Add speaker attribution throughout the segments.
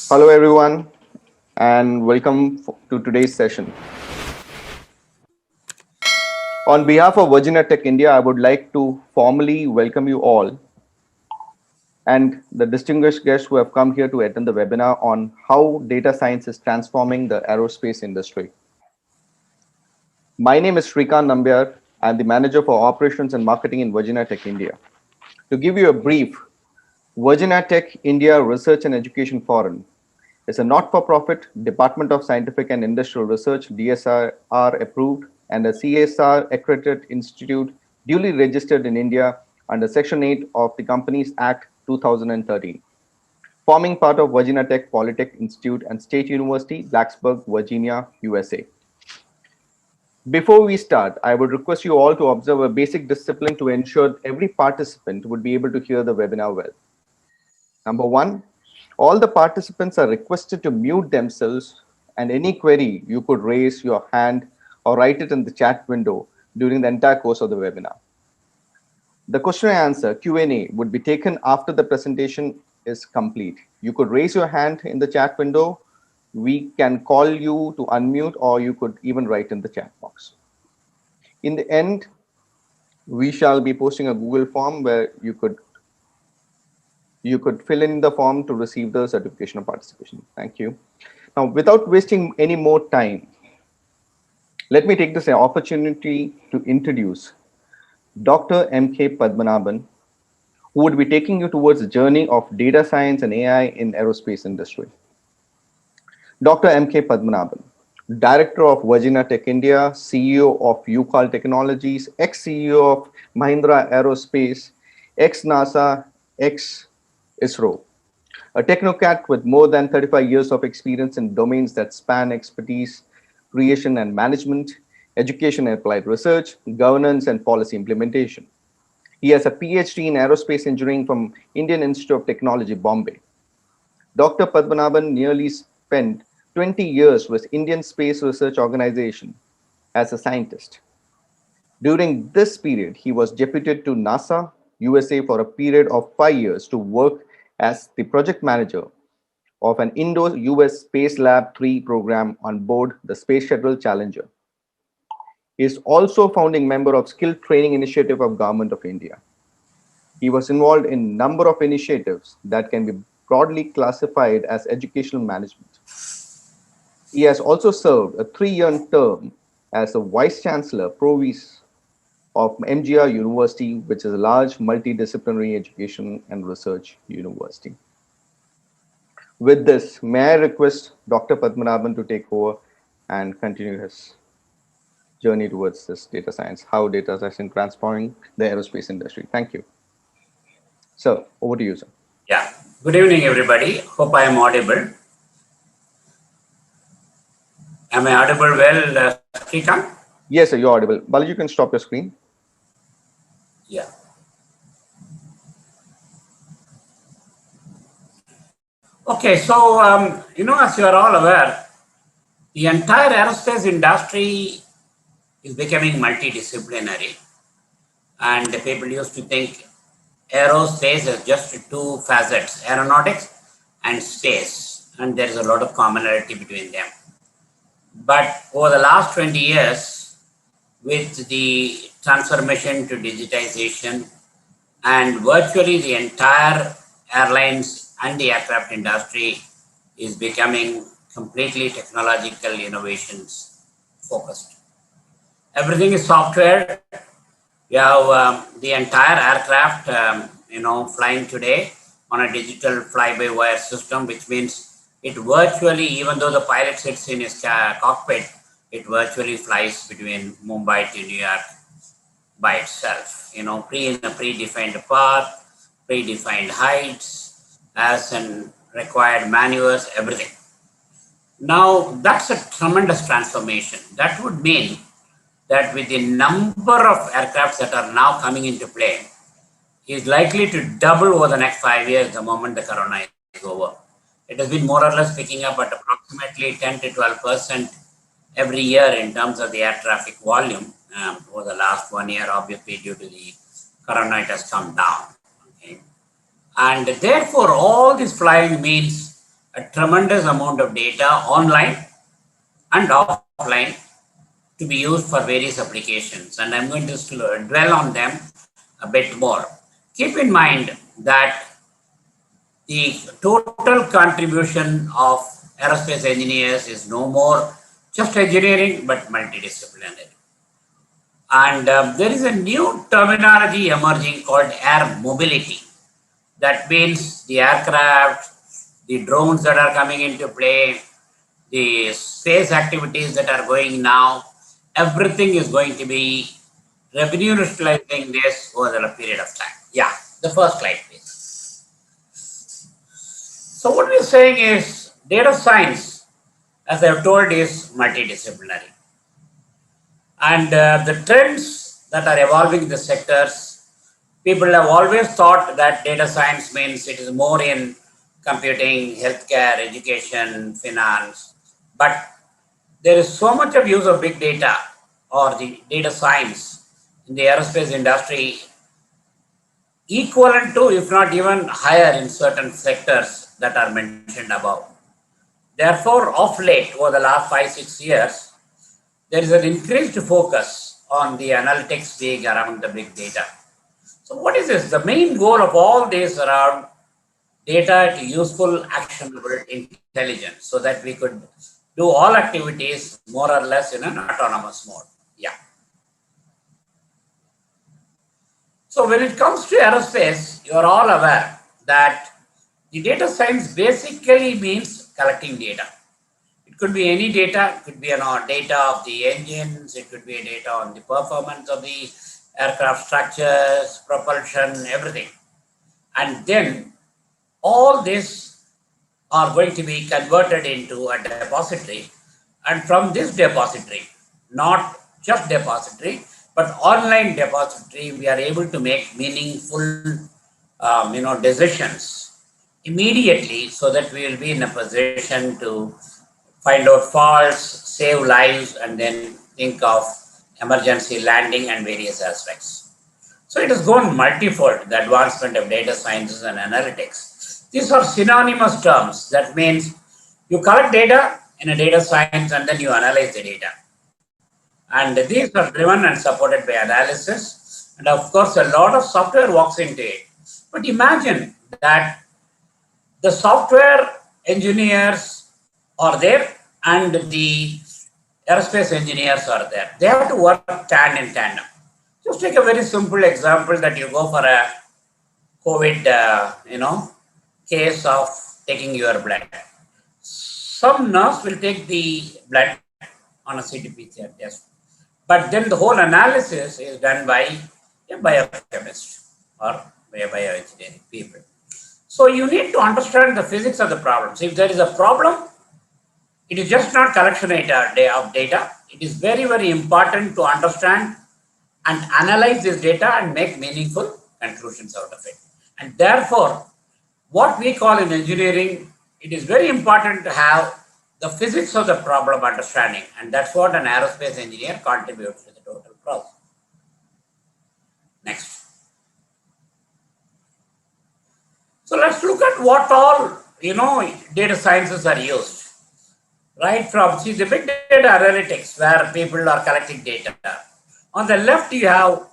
Speaker 1: Hello, everyone, and welcome to today's session. On behalf of Virginia Tech India, I would like to formally welcome you all and the distinguished guests who have come here to attend the webinar on how data science is transforming the aerospace industry. My name is Shrikant Nambiar. I'm the manager for operations and marketing in Virginia Tech India. To give you a brief, Virginia Tech India Research and Education Forum is a not-for-profit Department of Scientific and Industrial Research DSR approved and a CSR accredited institute duly registered in India under Section 8 of the Companies Act 2013, forming part of Virginia Tech Polytech Institute and State University, Blacksburg, Virginia, USA. Before we start, I would request you all to observe a basic discipline to ensure every participant would be able to hear the webinar well. Number one, all the participants are requested to mute themselves, and any query you could raise your hand or write it in the chat window during the entire course of the webinar. The question and answer Q&A would be taken after the presentation is complete. You could raise your hand in the chat window. We can call you to unmute, or you could even write in the chat box. In the end, we shall be posting a Google form where you could fill in the form to receive the certification of participation. Thank you. Now, without wasting any more time, let me take this opportunity to introduce Dr. M.K. Padmanabhan, who would be taking you towards the journey of data science and AI in aerospace industry. Dr. M.K. Padmanabhan, Director of Virginia Tech India, CEO of UCAL Technologies, ex-CEO of Mahindra Aerospace, ex-NASA, ex-ISRO, a technocrat with more than 35 years of experience in domains that span expertise, creation and management, education and applied research, governance and policy implementation. He has a PhD in Aerospace Engineering from Indian Institute of Technology, Bombay. Dr. Padmanabhan nearly spent 20 years with Indian Space Research Organization as a scientist. During this period, he was deputed to NASA, USA for a period of 5 years to work as the project manager of an Indo US Spacelab 3 program on board the Space Shuttle Challenger. He is also founding member of Skill Training Initiative of Government of India. He was involved in a number of initiatives that can be broadly classified as educational management. He has also served a 3-year term as a Vice Chancellor Provost of MGR University, which is a large multidisciplinary education and research university. With this, may I request Dr. Padmanabhan to take over and continue his journey towards this data science, how data science is transforming the aerospace industry. Thank you. So, over to you, sir.
Speaker 2: Yeah. Good evening, everybody. Hope I am audible. Am I audible well, Shrikant?
Speaker 1: Yes, sir, you're audible. Balaji, you can stop your screen.
Speaker 2: Yeah. Okay, so, as you are all aware, the entire aerospace industry is becoming multidisciplinary. And the people used to think aerospace is just two facets, aeronautics and space. And there is a lot of commonality between them. But over the last 20 years, with the transformation to digitization and virtually the entire airlines and the aircraft industry is becoming completely technological innovations focused. Everything is software. You have the entire aircraft, flying today on a digital fly-by-wire system, which means it virtually, even though the pilot sits in his cockpit, it virtually flies between Mumbai to New York by itself, in a predefined path, predefined heights, as and required maneuvers, everything. Now, that's a tremendous transformation. That would mean that with the number of aircrafts that are now coming into play, is likely to double over the next 5 years the moment the corona is over. It has been more or less picking up at approximately 10 to 12% every year in terms of the air traffic volume. Over the last 1 year, obviously due to the corona, it has come down. Okay? And therefore, all this flying means a tremendous amount of data online and offline to be used for various applications. And I'm going to dwell on them a bit more. Keep in mind that the total contribution of aerospace engineers is no more just engineering, but multidisciplinary. And there is a new terminology emerging called air mobility. That means the aircraft, the drones that are coming into play, the space activities that are going now, everything is going to be revolutionizing this over a period of time. Yeah, the first slide, please. So what we're saying is data science, as I've told, is multidisciplinary. And the trends that are evolving in the sectors, people have always thought that data science means it is more in computing, healthcare, education, finance. But there is so much of use of big data or the data science in the aerospace industry, equivalent to, if not even higher in certain sectors that are mentioned above. Therefore, of late, over the last 5-6 years, there is an increased focus on the analytics being around the big data. So what is this? The main goal of all this around data to useful, actionable intelligence so that we could do all activities more or less in an autonomous mode. Yeah. So when it comes to aerospace, you are all aware that the data science basically means collecting data. It could be any data, it could be data of the engines, it could be data on the performance of the aircraft structures, propulsion, everything. And then all this are going to be converted into a depository. And from this depository, not just depository, but online depository, we are able to make meaningful decisions immediately so that we will be in a position to find out faults, save lives, and then think of emergency landing and various aspects. So it has gone multifold, the advancement of data sciences and analytics. These are synonymous terms. That means you collect data in a data science and then you analyze the data. And these are driven and supported by analysis. And of course, a lot of software walks into it. But imagine that the software engineers are there and the aerospace engineers are there. They have to work in tandem. Just take a very simple example that you go for a COVID, case of taking your blood. Some nurse will take the blood on a CT-PCR test, but then the whole analysis is done by a biochemist or by a bioengineering people. So you need to understand the physics of the problem. So if there is a problem, it is just not collection of data. It is very, very important to understand and analyze this data and make meaningful conclusions out of it. And therefore, what we call in engineering, it is very important to have the physics of the problem understanding. And that's what an aerospace engineer contributes to the total process. Next. So let's look at what all, data sciences are used. Right from, see, the big data analytics where people are collecting data. On the left, you have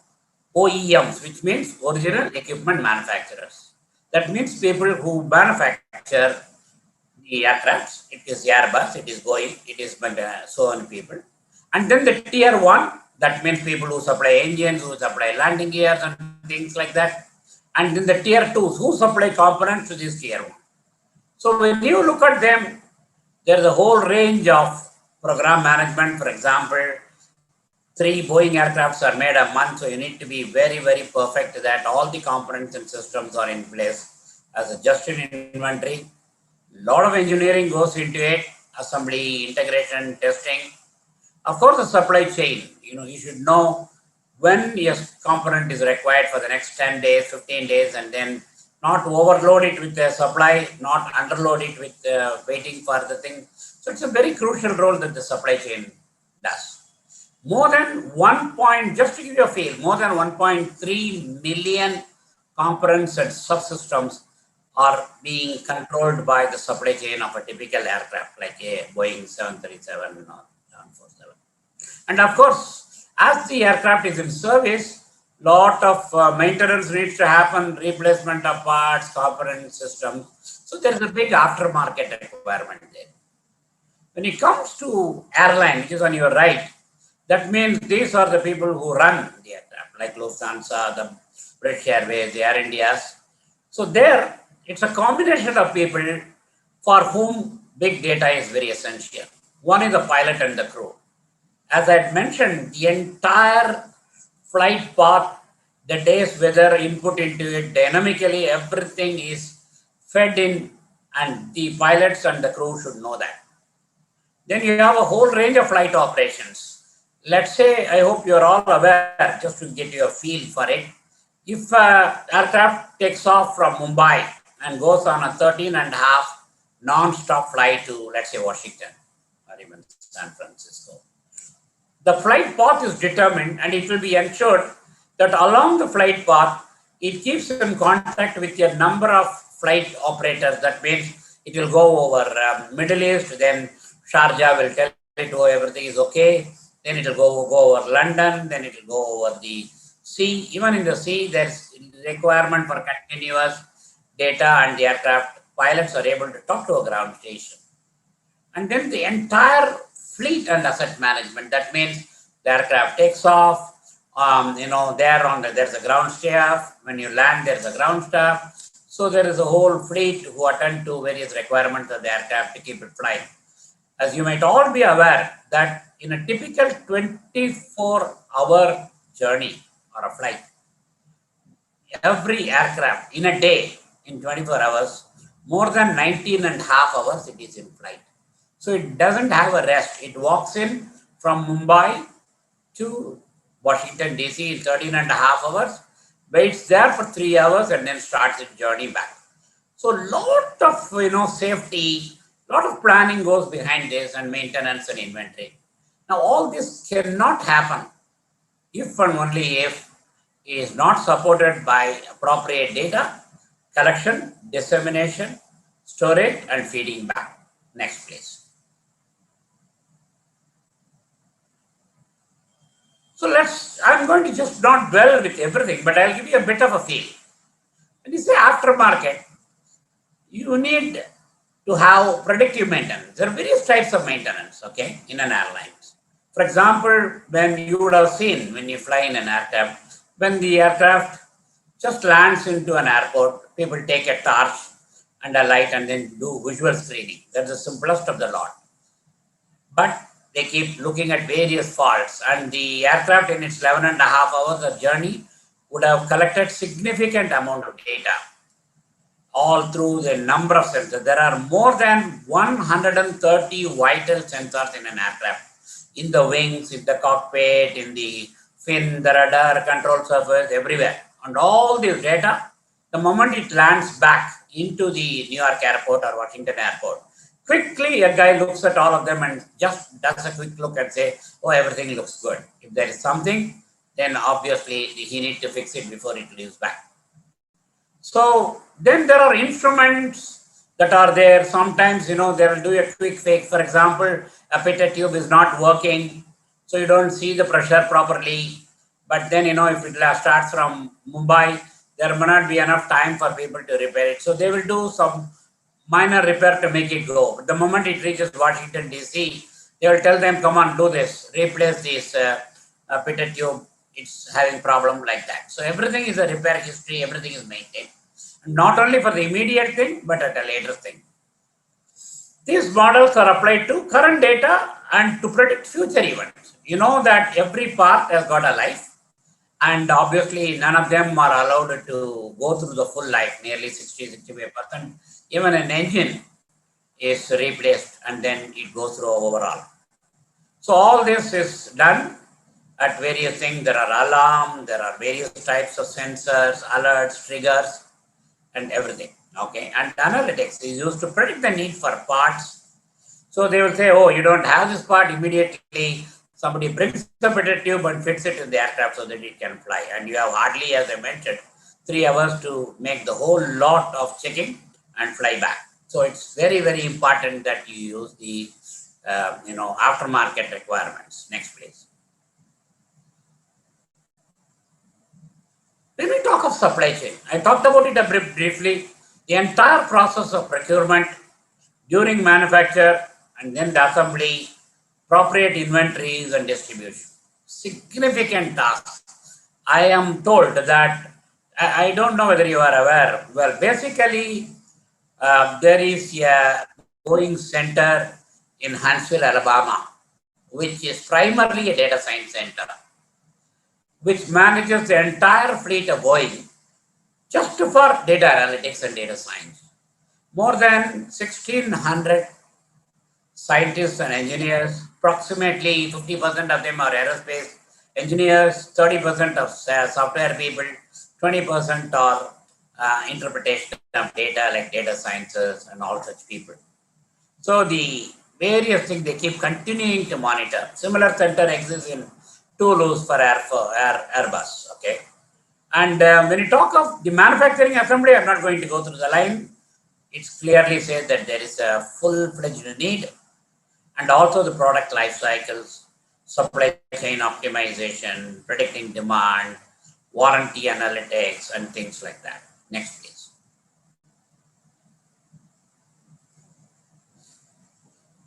Speaker 2: OEMs, which means original equipment manufacturers. That means people who manufacture the aircrafts. It is Airbus, it is Boeing, it is so on people. And then the tier one, that means people who supply engines, who supply landing gears and things like that. And then the tier twos, who supply components to this tier one. So when you look at them, there's a whole range of program management. For example, 3 Boeing aircrafts are made a month, so you need to be very, very perfect that all the components and systems are in place as a just-in-inventory. A lot of engineering goes into it, assembly, integration, testing. Of course, the supply chain, you should know when your component is required for the next 10 days, 15 days, and then not overload it with the supply, not underload it with waiting for the thing. So it's a very crucial role that the supply chain does. More than just to give you a feel, more than 1.3 million components and subsystems are being controlled by the supply chain of a typical aircraft like a Boeing 737 or 747. And of course, as the aircraft is in service, lot of maintenance needs to happen, replacement of parts, component systems. So there is a big aftermarket requirement there. When it comes to airline, which is on your right, that means these are the people who run the aircraft, like Lufthansa, the British Airways, the Air Indias. So there, it's a combination of people for whom big data is very essential. One is the pilot and the crew. As I had mentioned, the entire flight path, the day's weather input into it, dynamically everything is fed in, and the pilots and the crew should know that. Then you have a whole range of flight operations. Let's say, I hope you're all aware, just to get your feel for it. If aircraft takes off from Mumbai and goes on a 13 and a half non-stop flight to, let's say, Washington or even San Francisco, the flight path is determined, and it will be ensured that along the flight path, it keeps in contact with a number of flight operators. That means it will go over Middle East, then Sharjah will tell it, oh, everything is okay. Then it will go over London, then it will go over the sea. Even in the sea, there's requirement for continuous data, and the aircraft pilots are able to talk to a ground station. And then the entire fleet and asset management. That means the aircraft takes off. There's a ground staff. When you land, there's a ground staff. So there is a whole fleet who attend to various requirements of the aircraft to keep it flying. As you might all be aware, that in a typical 24-hour journey or a flight, every aircraft in a day, in 24 hours, more than 19 and a half hours it is in flight. So it doesn't have a rest. It walks in from Mumbai to Washington DC in 13 and a half hours, waits there for 3 hours, and then starts its journey back. So lot of safety, lot of planning goes behind this, and maintenance and inventory. Now all this cannot happen if and only if it is not supported by appropriate data collection, dissemination, storage, and feeding back. Next, please. So I'm going to just not dwell with everything, but I'll give you a bit of a feel. When you say aftermarket, you need to have predictive maintenance. There are various types of maintenance, okay, in an airline. For example, when you would have seen when you fly in an aircraft, when the aircraft just lands into an airport, people take a torch and a light and then do visual screening. That's the simplest of the lot. But they keep looking at various faults, and the aircraft in its 11 and a half hours of journey would have collected significant amount of data all through the number of sensors. There are more than 130 vital sensors in an aircraft. In the wings, in the cockpit, in the fin, the radar, control surface, everywhere. And all this data, the moment it lands back into the New York airport or Washington airport, quickly a guy looks at all of them and just does a quick look and say, oh, everything looks good. If there is something, then obviously he needs to fix it before it leaves back. So then there are instruments that are there. Sometimes, they will do a quick fix. For example, a pitot tube is not working, so you don't see the pressure properly. But then, if it starts from Mumbai, there may not be enough time for people to repair it. So they will do some minor repair to make it go. But the moment it reaches Washington DC, they will tell them, come on, do this, replace this pitot tube. It's having problem like that. So everything is a repair history, everything is maintained. Not only for the immediate thing, but at a later thing. These models are applied to current data and to predict future events. You know that every part has got a life, and obviously none of them are allowed to go through the full life, nearly 60-65%. Even an engine is replaced and then it goes through overall. So all this is done at various things. There are alarm, there are various types of sensors, alerts, triggers, and everything. Okay, and analytics is used to predict the need for parts. So they will say, oh, you don't have this part, immediately somebody brings the pitot tube and fits it in the aircraft so that it can fly. And you have hardly, as I mentioned, 3 hours to make the whole lot of checking and fly back. So it's very, very important that you use the aftermarket requirements. Next, please. When we talk of supply chain, I talked about it a briefly. The entire process of procurement during manufacture and then the assembly, appropriate inventories and distribution. Significant tasks. I am told that, I don't know whether you are aware, well, basically, there is a Boeing center in Huntsville, Alabama, which is primarily a data science center, which manages the entire fleet of Boeing just for data analytics and data science. More than 1,600 scientists and engineers, approximately 50% of them are aerospace engineers, 30% of software people, 20% are interpretation of data like data sciences and all such people. So the various things they keep continuing to monitor. Similar center exists in Toulouse for Airbus. Okay. And when you talk of the manufacturing assembly, I'm not going to go through the line. It's clearly said that there is a full-fledged need, and also the product life cycles, supply chain optimization, predicting demand, warranty analytics, and things like that. Next, please.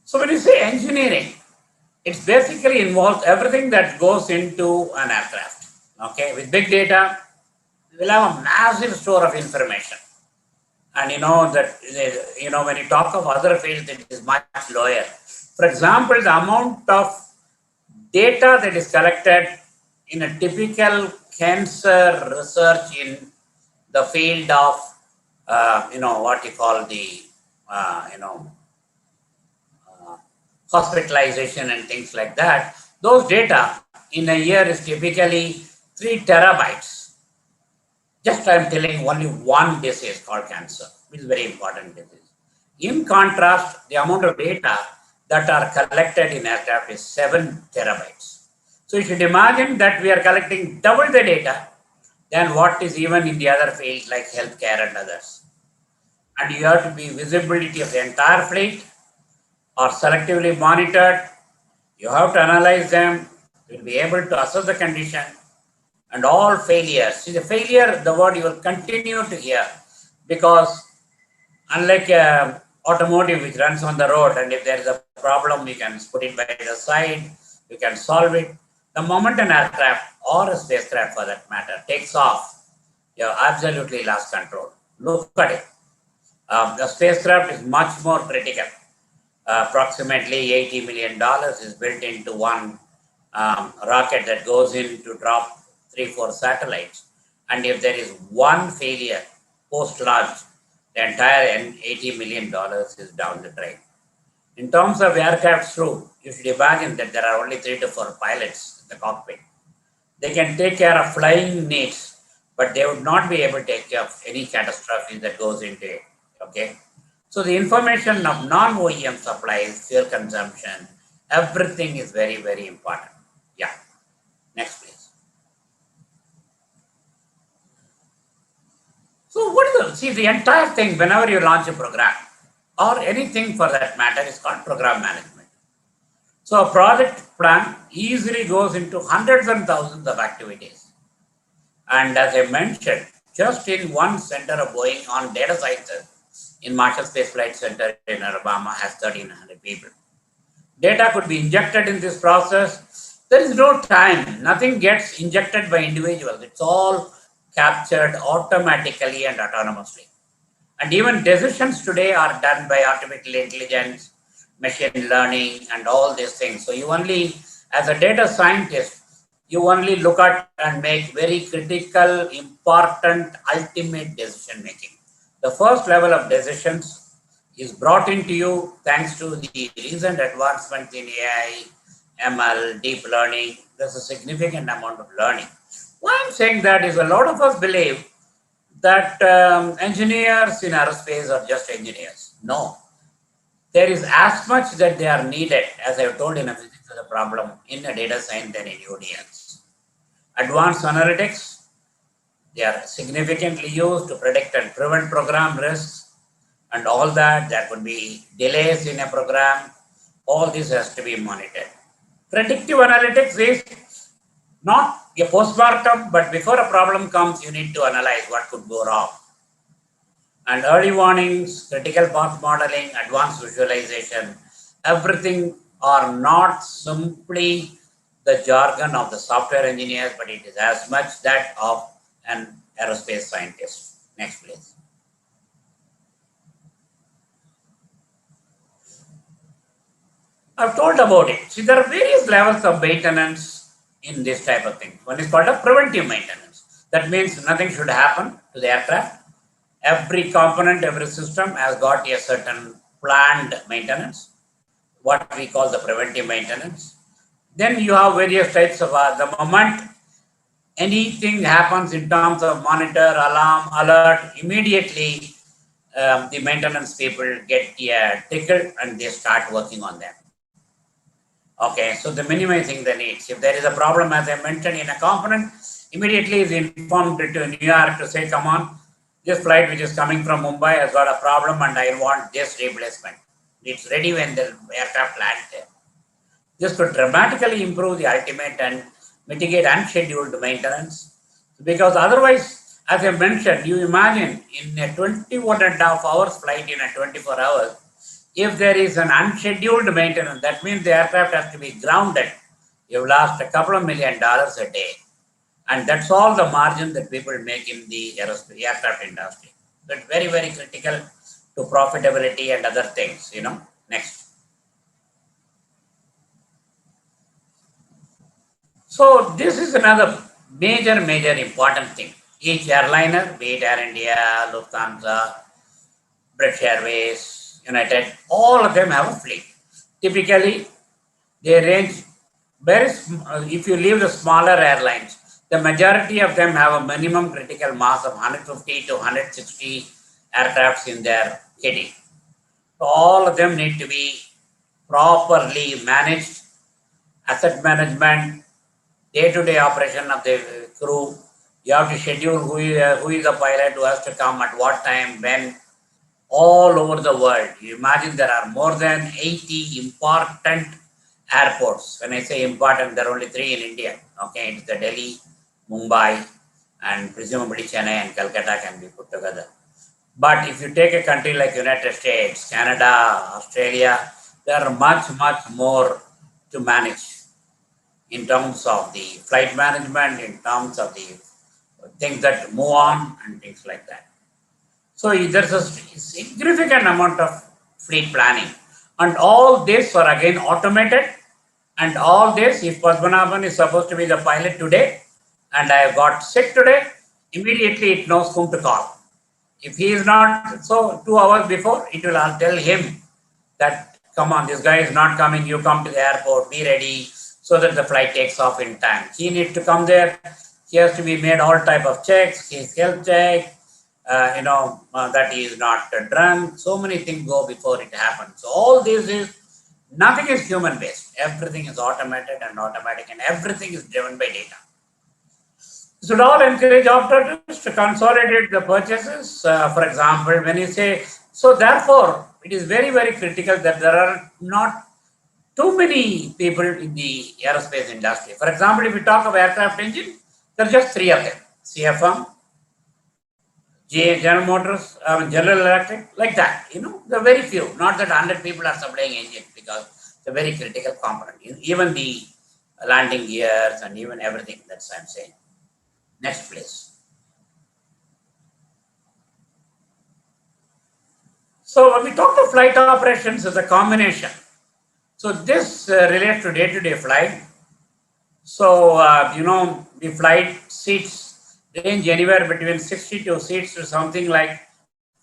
Speaker 2: So when you say engineering, it basically involves everything that goes into an aircraft. Okay, with big data, we will have a massive store of information. And you know that, when you talk of other fields, it is much lower. For example, the amount of data that is collected in a typical cancer research in the field of, what you call the, hospitalization and things like that, those data in a year is typically 3 terabytes. Just I'm telling only one disease called cancer, which is very important disease. In contrast, the amount of data that are collected in aircraft is 7 terabytes. So you should imagine that we are collecting double the data than what is even in the other fields like healthcare and others. And you have to be visibility of the entire fleet or selectively monitored. You have to analyze them. You'll be able to assess the condition and all failures. See, the failure, the word you will continue to hear, because unlike automotive which runs on the road, and if there is a problem, you can put it by the side, you can solve it. The moment an aircraft or a spacecraft for that matter takes off, you have absolutely lost control. Look at it. The spacecraft is much more critical. Approximately $80 million is built into one rocket that goes in to drop 3-4 satellites. And if there is one failure post-launch, the entire $80 million is down the drain. In terms of aircraft crew, you should imagine that there are only 3 to 4 pilots in the cockpit. They can take care of flying needs, but they would not be able to take care of any catastrophe that goes into it. Okay. So the information of non-OEM supplies, fuel consumption, everything is very, very important. Yeah. Next, please. So what is the entire thing, whenever you launch a program or anything for that matter, is called program management. So a project plan easily goes into hundreds and thousands of activities. And as I mentioned, just in one center of Boeing on data sciences in Marshall Space Flight Center in Alabama has 1,300 people. Data could be injected in this process. There is no time. Nothing gets injected by individuals. It's all captured automatically and autonomously. And even decisions today are done by artificial intelligence, machine learning, and all these things. So you only, as a data scientist, you only look at and make very critical, important, ultimate decision making. The first level of decisions is brought into you thanks to the recent advancements in AI, ML, deep learning. There's a significant amount of learning. Why I'm saying that is a lot of us believe that engineers in aerospace are just engineers. No. There is as much that they are needed, as I've told in a physics of the problem, in a data science than anybody else. Advanced analytics, They are significantly used to predict and prevent program risks and all that. There could be delays in a program. All this has to be monitored. Predictive analytics is not a postmortem, but before a problem comes, you need to analyze what could go wrong. And early warnings, critical path modeling, advanced visualization, everything are not simply the jargon of the software engineers, but it is as much that of an aerospace scientist. Next, please. I've told about it. See, there are various levels of maintenance in this type of thing. One is called a preventive maintenance. That means nothing should happen to the aircraft. Every component, every system has got a certain planned maintenance, what we call the preventive maintenance. Then you have various types of the moment anything happens in terms of monitor, alarm, alert, immediately the maintenance people get a ticket and they start working on them. Okay, so the minimizing the needs. If there is a problem, as I mentioned, in a component, immediately is informed to New York to say, come on, this flight which is coming from Mumbai has got a problem and I want this replacement. It's ready when the aircraft lands there. This could dramatically improve the ultimate and mitigate unscheduled maintenance. Because otherwise, as I mentioned, you imagine in a 21.5 hours flight in a 24 hours, if there is an unscheduled maintenance, that means the aircraft has to be grounded. You've lost a couple of $1 million a day. And that's all the margin that people make in the aircraft industry. But very, very critical to profitability and other things, Next. So this is another major important thing. Each airliner, be it Air India, Lufthansa, British Airways, United, all of them have a fleet. Typically, they range very, if you leave the smaller airlines, the majority of them have a minimum critical mass of 150 to 160 aircrafts in their kitty. So all of them need to be properly managed, asset management, day-to-day operation of the crew. You have to schedule who is the pilot, who has to come at what time, when, all over the world. You imagine there are more than 80 important airports. When I say important, there are only 3 in India. Okay, it's the Delhi, Mumbai, and presumably Chennai and Calcutta can be put together. But if you take a country like United States, Canada, Australia, there are much more to manage in terms of the flight management, in terms of the things that move on and things like that. So there's a significant amount of fleet planning. And all this are again automated. And all this, if Padmanabhan is supposed to be the pilot today, and I have got sick today, immediately it knows whom to call. If he is not, so 2 hours before, it will tell him that, come on, this guy is not coming, you come to the airport, be ready, so that the flight takes off in time. He needs to come there. He has to be made all type of checks, his health check, that he is not drunk. So many things go before it happens. So all this is, nothing is human based. Everything is automated and automatic, and everything is driven by data. We should all encourage operators to consolidate the purchases. For example, when you say, so therefore, it is very, very critical that there are not too many people in the aerospace industry. For example, if we talk of aircraft engine, there are just 3 of them: CFM, General Motors, General Electric, like that. There are very few. Not that 100 people are supplying engines, because it's a very critical component. Even the landing gears and even everything, that's what I'm saying. Next, please. So when we talk of flight operations as a combination, so this relates to day-to-day flight. So, the flight seats range anywhere between 62 seats to something like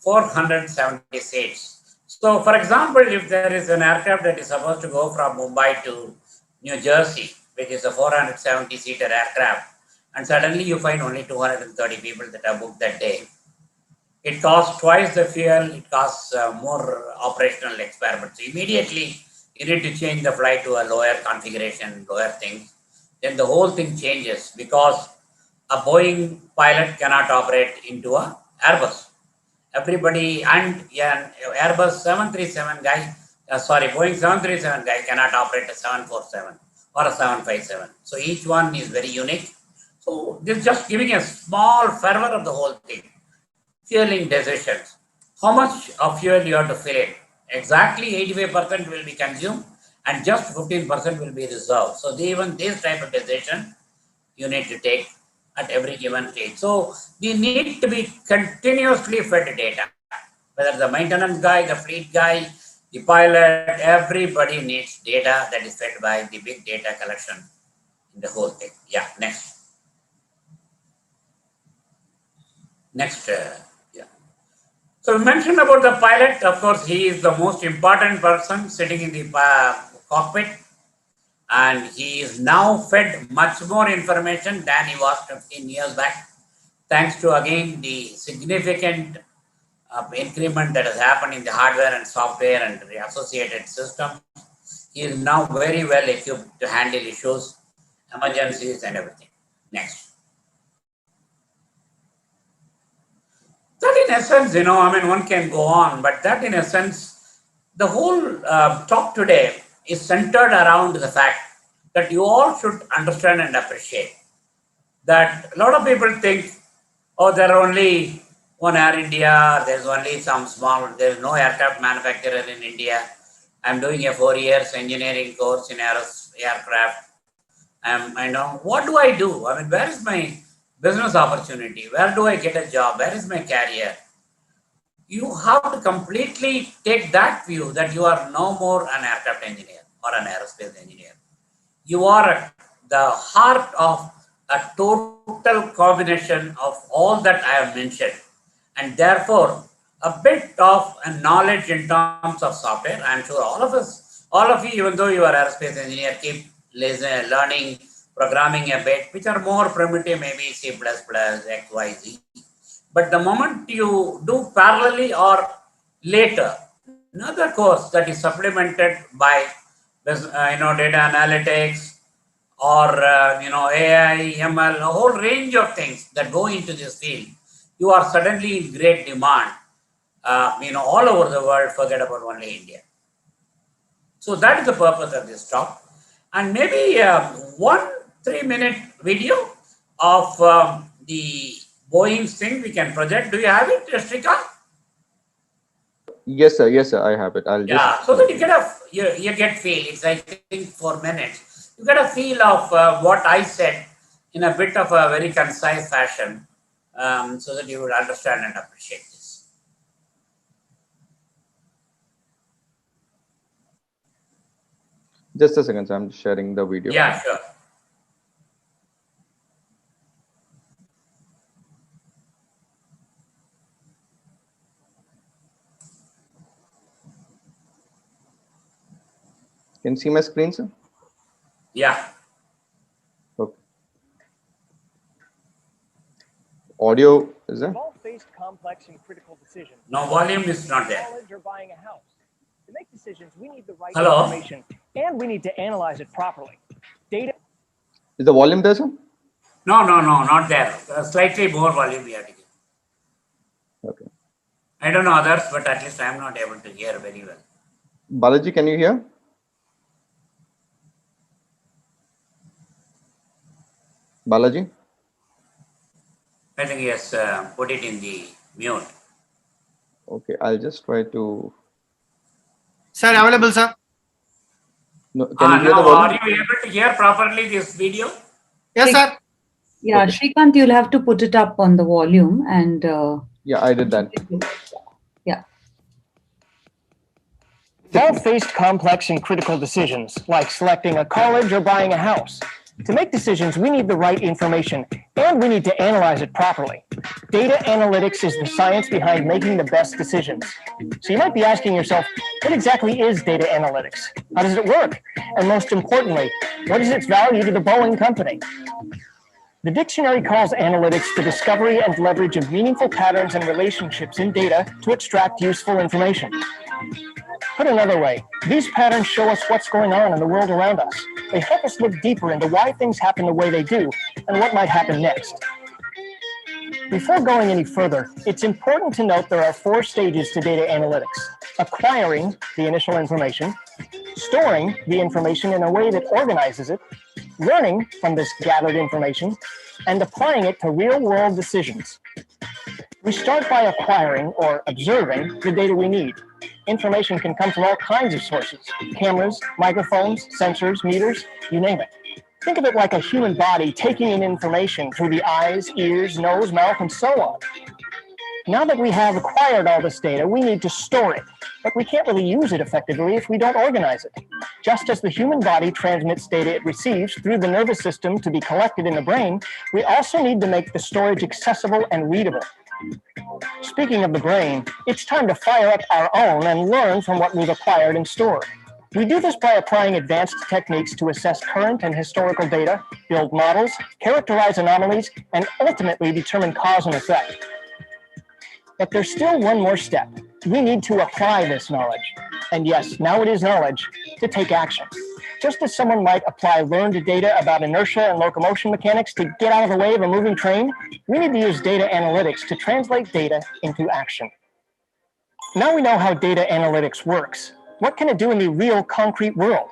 Speaker 2: 470 seats. So, for example, if there is an aircraft that is supposed to go from Mumbai to New Jersey, which is a 470-seater aircraft, and suddenly you find only 230 people that are booked that day, it costs twice the fuel, it costs more operational experiments. So immediately, you need to change the flight to a lower configuration, lower thing. Then the whole thing changes, because a Boeing pilot cannot operate into a Airbus. Everybody, and yeah, Airbus 737 guy, Boeing 737 guy cannot operate a 747 or a 757. So each one is very unique. So this is just giving a small fervor of the whole thing. Fueling decisions. How much of fuel you have to fill in? Exactly 85% will be consumed and just 15% will be reserved. So even this type of decision you need to take at every given stage. So we need to be continuously fed data. Whether the maintenance guy, the fleet guy, the pilot, everybody needs data that is fed by the big data collection in the whole thing. Yeah, next. Next, yeah. So we mentioned about the pilot. Of course, he is the most important person sitting in the cockpit, and he is now fed much more information than he was 15 years back, thanks to again the significant increment that has happened in the hardware and software and the associated systems. He is now very well equipped to handle issues, emergencies, and everything. Next. That in essence, one can go on, but that in essence, the whole talk today is centered around the fact that you all should understand and appreciate that a lot of people think, oh, there are only one Air India, there's only some small, there's no aircraft manufacturer in India. I'm doing a 4 years engineering course in aircraft. What do I do? Where is my business opportunity? Where do I get a job? Where is my career? You have to completely take that view that you are no more an aircraft engineer or an aerospace engineer. You are the heart of a total combination of all that I have mentioned, and therefore a bit of a knowledge in terms of software. I'm sure all of us, all of you, even though you are aerospace engineer, keep learning programming a bit, which are more primitive, maybe C++, X, Y, Z. But the moment you do parallelly or later, another course that is supplemented by data analytics or AI, ML, a whole range of things that go into this field, you are suddenly in great demand. All over the world, forget about only India. So that is the purpose of this talk. And maybe 1 3-minute video of the Boeing's thing we can project. Do you have it, Shrika?
Speaker 1: Yes, sir. Yes, sir. I have it. I'll just.
Speaker 2: So that you get feel. It's I think 4 minutes. You get a feel of what I said in a bit of a very concise fashion, so that you will understand and appreciate this.
Speaker 1: Just a second, sir. I'm just sharing the video.
Speaker 2: Yeah, sure.
Speaker 1: Can you see my screen, sir?
Speaker 2: Yeah.
Speaker 1: Okay. Audio is there?
Speaker 3: We've all faced complex and critical decisions.
Speaker 2: No, volume is not there.
Speaker 3: College or buying a house. To make decisions, we need the right
Speaker 2: Hello?
Speaker 3: information, and we need to analyze it properly. Data.
Speaker 1: Is the volume there, sir?
Speaker 2: No, not there. Slightly more volume we have to give.
Speaker 1: Okay.
Speaker 2: I don't know others, but at least I am not able to hear very well.
Speaker 1: Balaji, can you hear? Balaji?
Speaker 2: I think he has put it in the mute.
Speaker 1: Okay, I'll just try to.
Speaker 4: Sir, available, sir.
Speaker 1: No, can you hear the
Speaker 2: now,
Speaker 1: volume?
Speaker 2: are you able to hear properly this video?
Speaker 4: Yes, sir.
Speaker 5: Yeah,
Speaker 1: Okay.
Speaker 5: Shrikant, you'll have to put it up on the volume and.
Speaker 1: Yeah, I did that.
Speaker 5: Yeah.
Speaker 3: We've all faced complex and critical decisions, like selecting a college or buying a house. To make decisions, we need the right information, and we need to analyze it properly. Data analytics is the science behind making the best decisions. So you might be asking yourself, what exactly is data analytics? How does it work? And most importantly, what is its value to the Boeing company? The dictionary calls analytics the discovery and leverage of meaningful patterns and relationships in data to extract useful information. Put another way, these patterns show us what's going on in the world around us. They help us look deeper into why things happen the way they do and what might happen next. Before going any further, it's important to note there are 4 stages to data analytics: acquiring the initial information, storing the information in a way that organizes it, learning from this gathered information, and applying it to real-world decisions. We start by acquiring or observing the data we need. Information can come from all kinds of sources: cameras, microphones, sensors, meters, you name it. Think of it like a human body taking in information through the eyes, ears, nose, mouth, and so on. Now that we have acquired all this data, we need to store it, but we can't really use it effectively if we don't organize it. Just as the human body transmits data it receives through the nervous system to be collected in the brain, we also need to make the storage accessible and readable. Speaking of the brain, it's time to fire up our own and learn from what we've acquired and stored. We do this by applying advanced techniques to assess current and historical data, build models, characterize anomalies, and ultimately determine cause and effect. But there's still one more step. We need to apply this knowledge. And yes, now it is knowledge, to take action. Just as someone might apply learned data about inertia and locomotion mechanics to get out of the way of a moving train, we need to use data analytics to translate data into action. Now we know how data analytics works. What can it do in the real concrete world?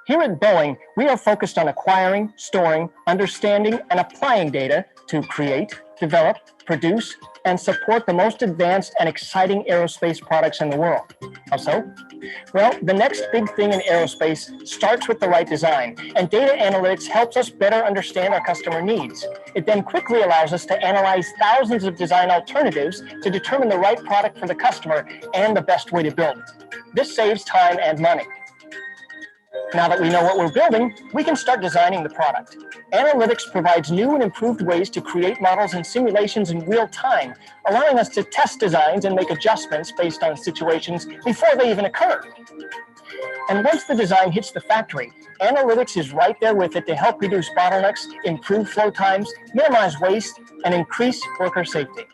Speaker 3: Here at Boeing, we are focused on acquiring, storing, understanding, and applying data to create, develop, produce, and support the most advanced and exciting aerospace products in the world. How so? Well, the next big thing in aerospace starts with the right design, and data analytics helps us better understand our customer needs. It then quickly allows us to analyze thousands of design alternatives to determine the right product for the customer and the best way to build it. This saves time and money. Now that we know what we're building, we can start designing the product. Analytics provides new and improved ways to create models and simulations in real time, allowing us to test designs and make adjustments based on situations before they even occur. And once the design hits the factory, analytics is right there with it to help reduce bottlenecks, improve flow times, minimize waste, and increase worker safety.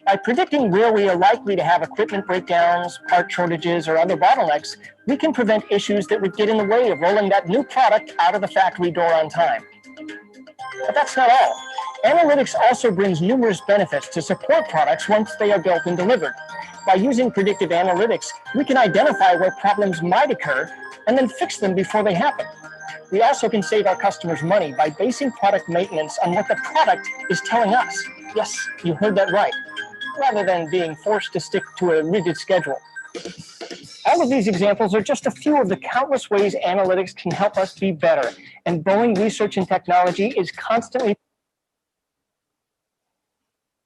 Speaker 3: By predicting where we are likely to have equipment breakdowns, part shortages, or other bottlenecks, we can prevent issues that would get in the way of rolling that new product out of the factory door on time. But that's not all. Analytics also brings numerous benefits to support products once they are built and delivered. By using predictive analytics, we can identify where problems might occur and then fix them before they happen. We also can save our customers money by basing product maintenance on what the product is telling us. Yes, you heard that right, rather than being forced to stick to a rigid schedule. All of these examples are just a few of the countless ways analytics can help us be better, and Boeing Research and Technology is constantly...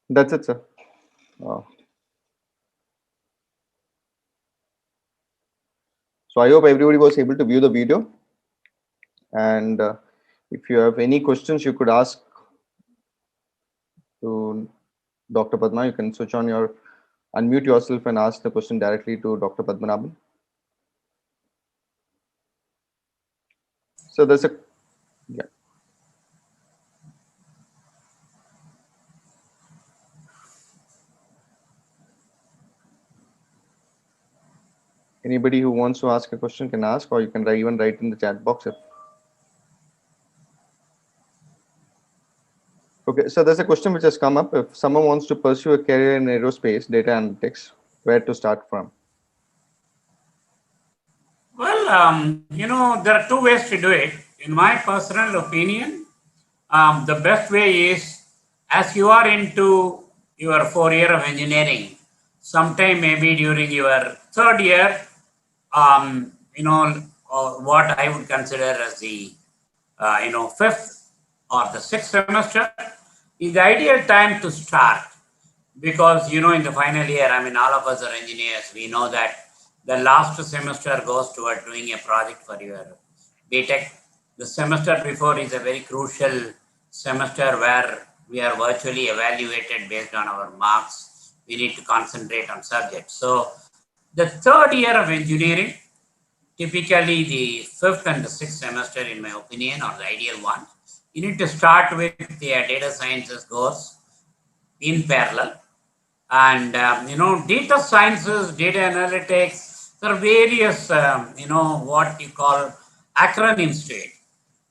Speaker 1: That's it, sir. So I hope everybody was able to view the video. And if you have any questions, you could ask to Dr. Padma. You can switch on your, unmute yourself and ask the question directly to Dr. Padmanabhan. So there's a, yeah. Anybody who wants to ask a question can ask, or you can even write in the chat box. Okay, so there's a question which has come up. If someone wants to pursue a career in aerospace data analytics, where to start from?
Speaker 2: Well, there are two ways to do it. In my personal opinion, the best way is, as you are into your 4 year of engineering, sometime maybe during your 3rd year, what I would consider as the, 5th or the 6th semester is the ideal time to start. Because, in the final year, all of us are engineers. We know that the last semester goes toward doing a project for your BTech. The semester before is a very crucial semester where we are virtually evaluated based on our marks. We need to concentrate on subjects. So the 3rd year of engineering, typically the 5th and the 6th semester, in my opinion, are the ideal one. You need to start with the data sciences course in parallel. And, data sciences, data analytics, there are various, what you call acronyms to it.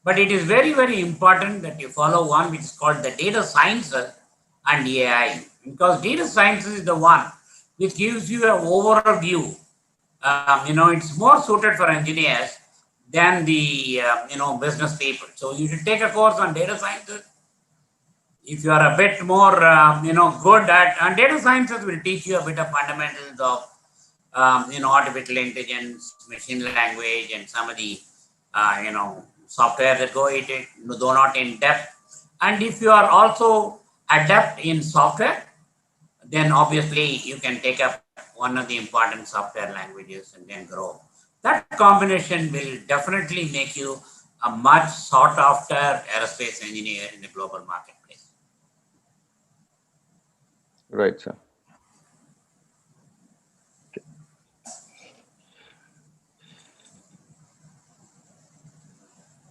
Speaker 2: But it is very, very important that you follow one which is called the data sciences and AI, because data science is the one which gives you an overall view. It's more suited for engineers than the business people. So you should take a course on data sciences. If you are a bit more good at, and data sciences will teach you a bit of fundamentals of artificial intelligence, machine language, and some of the software that go into it, though not in depth. And if you are also adept in software, then obviously you can take up one of the important software languages and then grow. That combination will definitely make you a much sought after aerospace engineer in the global marketplace.
Speaker 1: Right, sir.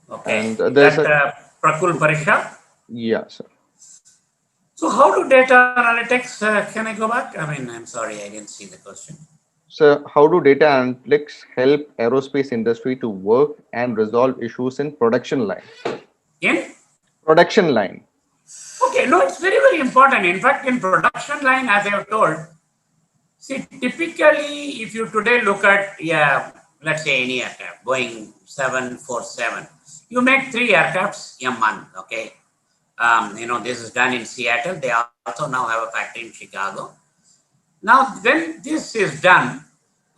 Speaker 2: Okay.
Speaker 1: And
Speaker 2: Is that Prakul Parisha?
Speaker 1: Yeah, sir.
Speaker 2: So how do data analytics, can I go back? I'm sorry, I didn't see the question.
Speaker 1: So how do data analytics help aerospace industry to work and resolve issues in production line?
Speaker 2: In?
Speaker 1: Production line.
Speaker 2: Okay, no, it's very, very important. In fact, in production line, as I have told, see, typically, if you today look at, let's say any aircraft, Boeing 747, you make 3 aircrafts a month, okay? This is done in Seattle. They also now have a factory in Chicago. Now, when this is done,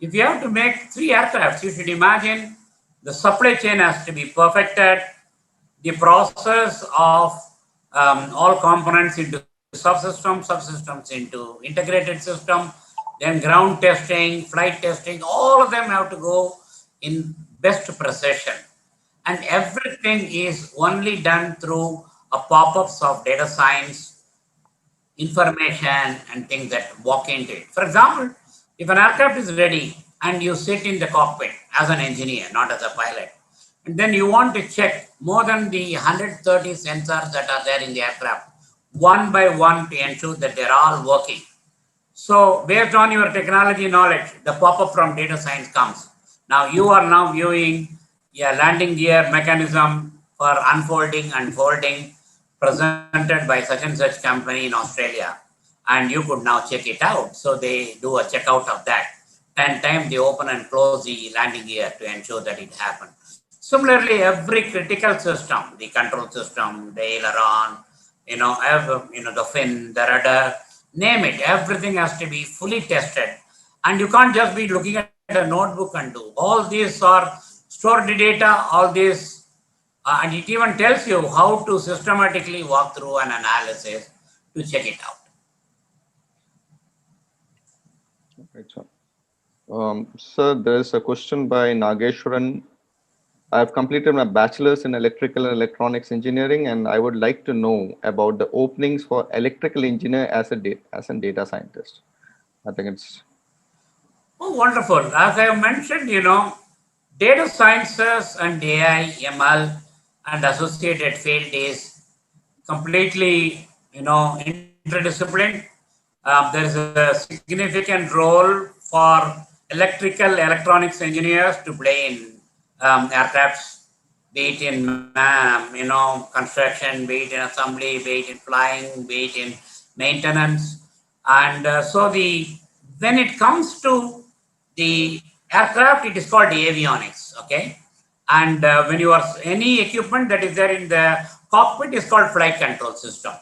Speaker 2: if you have to make 3 aircrafts, you should imagine the supply chain has to be perfected, the process of all components into subsystems into integrated system, then ground testing, flight testing, all of them have to go in best precision. And everything is only done through a pop-ups of data science, information, and things that walk into it. For example, if an aircraft is ready and you sit in the cockpit as an engineer, not as a pilot, and then you want to check more than the 130 sensors that are there in the aircraft, one by one, to ensure that they're all working. So based on your technology knowledge, the pop-up from data science comes. Now you are now viewing a landing gear mechanism for unfolding and folding presented by such and such company in Australia. And you could now check it out. So they do a checkout of that. 10 times they open and close the landing gear to ensure that it happened. Similarly, every critical system, the control system, the aileron, the fin, the rudder, name it, everything has to be fully tested. And you can't just be looking at a notebook and do. All these are stored data, all these, and it even tells you how to systematically walk through an analysis to check it out.
Speaker 1: Right, sir. Sir, there is a question by Nageshwaran. I have completed my bachelor's in electrical and electronics engineering, and I would like to know about the openings for electrical engineer as a data scientist. I think it's...
Speaker 2: Oh, wonderful. As I have mentioned, data sciences and AI, ML, and associated field is completely, interdisciplinary. There is a significant role for electrical electronics engineers to play in aircrafts, be it in construction, be it in assembly, be it in flying, be it in maintenance. And when it comes to the aircraft, it is called avionics, okay? And when you are any equipment that is there in the cockpit is called flight control system.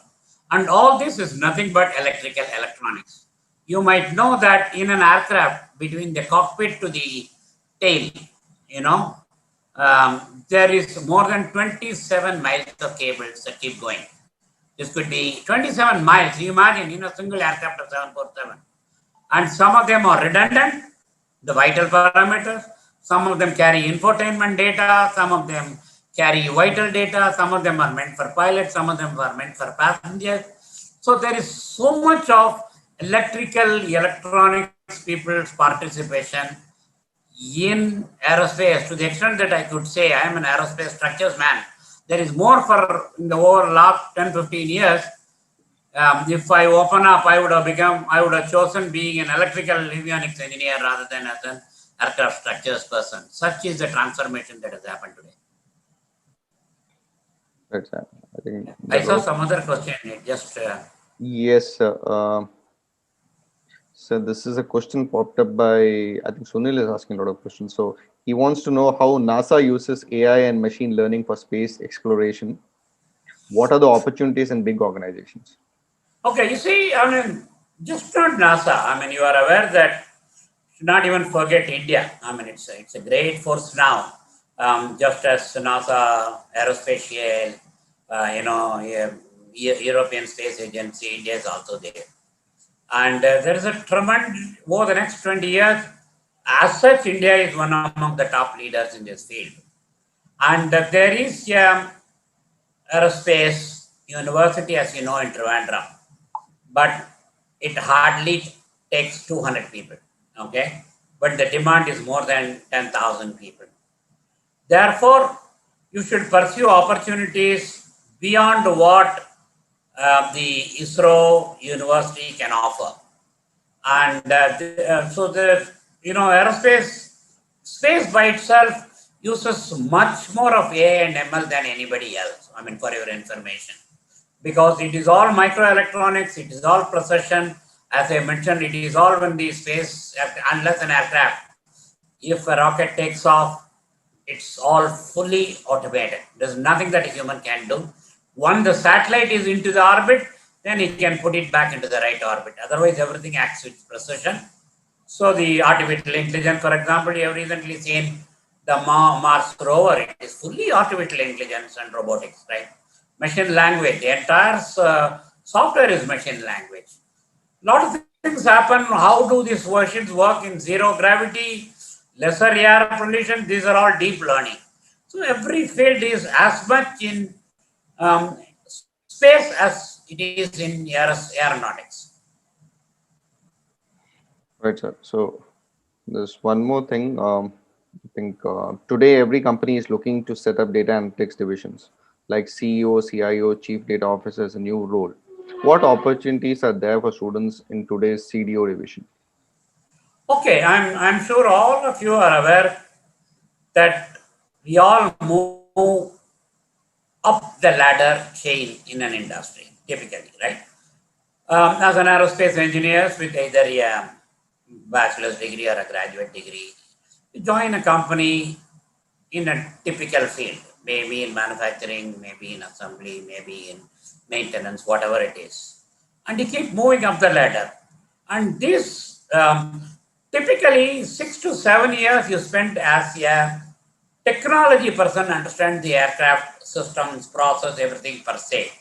Speaker 2: And all this is nothing but electrical electronics. You might know that in an aircraft, between the cockpit to the tail, there is more than 27 miles of cables that keep going. This could be 27 miles. You imagine in a single aircraft of 747. And some of them are redundant, the vital parameters. Some of them carry infotainment data. Some of them carry vital data. Some of them are meant for pilots. Some of them are meant for passengers. So there is so much of electrical, electronics people's participation in aerospace, to the extent that I could say I am an aerospace structures man. There is more for in the over last 10, 15 years. If I open up, I would have chosen being an electrical avionics engineer rather than as an aircraft structures person. Such is the transformation that has happened today.
Speaker 1: Right, sir. I think
Speaker 2: I saw some other question. It just
Speaker 1: Yes, sir. So this is a question popped up by, I think Sunil is asking a lot of questions. So he wants to know how NASA uses AI and machine learning for space exploration. What are the opportunities in big organizations?
Speaker 2: Okay, you see, I mean, just not NASA. I mean, you are aware that should not even forget India. I mean, it's a great force now. Just as NASA, Aerospace, European Space Agency, India is also there. And there is a tremendous, over the next 20 years, as such, India is one among the top leaders in this field. And there is Aerospace University, as you know, in Trivandrum, but it hardly takes 200 people, okay? But the demand is more than 10,000 people. Therefore, you should pursue opportunities beyond what the ISRO university can offer. And so the aerospace space by itself uses much more of AI and ML than anybody else. I mean, for your information, because it is all microelectronics, it is all precision. As I mentioned, it is all when the space, unless an aircraft, if a rocket takes off, it's all fully automated. There's nothing that a human can do. Once the satellite is into the orbit, then he can put it back into the right orbit. Otherwise, everything acts with precision. So the artificial intelligence, for example, you have recently seen the Mars rover. It is fully artificial intelligence and robotics, right? Machine language. The entire software is machine language. A lot of things happen. How do these versions work in zero gravity, lesser air pollution? These are all deep learning. So every field is as much in space as it is in aeronautics.
Speaker 1: Right, sir. So there's one more thing. I think today every company is looking to set up data analytics divisions, like CEO, CIO, Chief Data Officer is a new role. What opportunities are there for students in today's CDO division?
Speaker 2: Okay, I'm sure all of you are aware that we all move up the ladder chain in an industry, typically, right? As an aerospace engineer with either a bachelor's degree or a graduate degree, you join a company in a typical field, maybe in manufacturing, maybe in assembly, maybe in maintenance, whatever it is. And you keep moving up the ladder. And this typically 6 to 7 years you spend as a technology person, understand the aircraft systems, process, everything per se.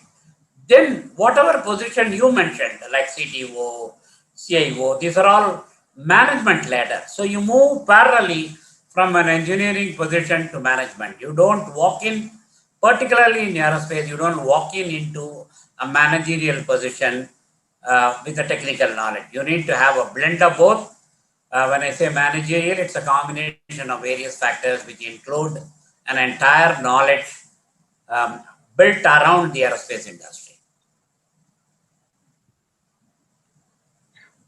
Speaker 2: Then whatever position you mentioned, like CTO, CIO, these are all management ladder. So you move parallelly from an engineering position to management. You don't walk in, particularly in aerospace, you don't walk in into a managerial position with a technical knowledge. You need to have a blend of both. When I say managerial, it's a combination of various factors which include an entire knowledge built around the aerospace industry.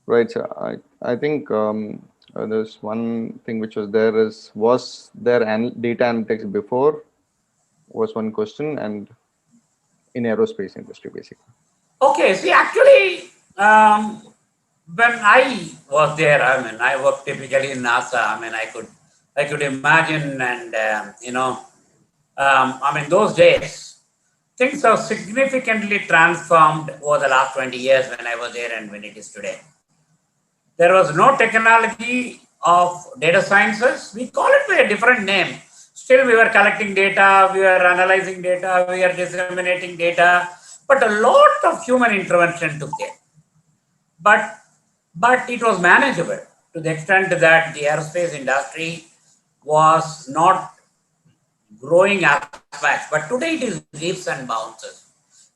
Speaker 1: Right, sir. I think there's one thing which was there data analytics before? Was one question, and in aerospace industry, basically.
Speaker 2: Okay, see, actually, when I was there, I mean, I worked typically in NASA. I mean, I could imagine, and I mean, those days, things have significantly transformed over the last 20 years when I was there and when it is today. There was no technology of data sciences. We call it by a different name. Still, we were collecting data, we were analyzing data, we were disseminating data, but a lot of human intervention took there. But it was manageable to the extent that the aerospace industry was not growing as fast. But today it is leaps and bounces.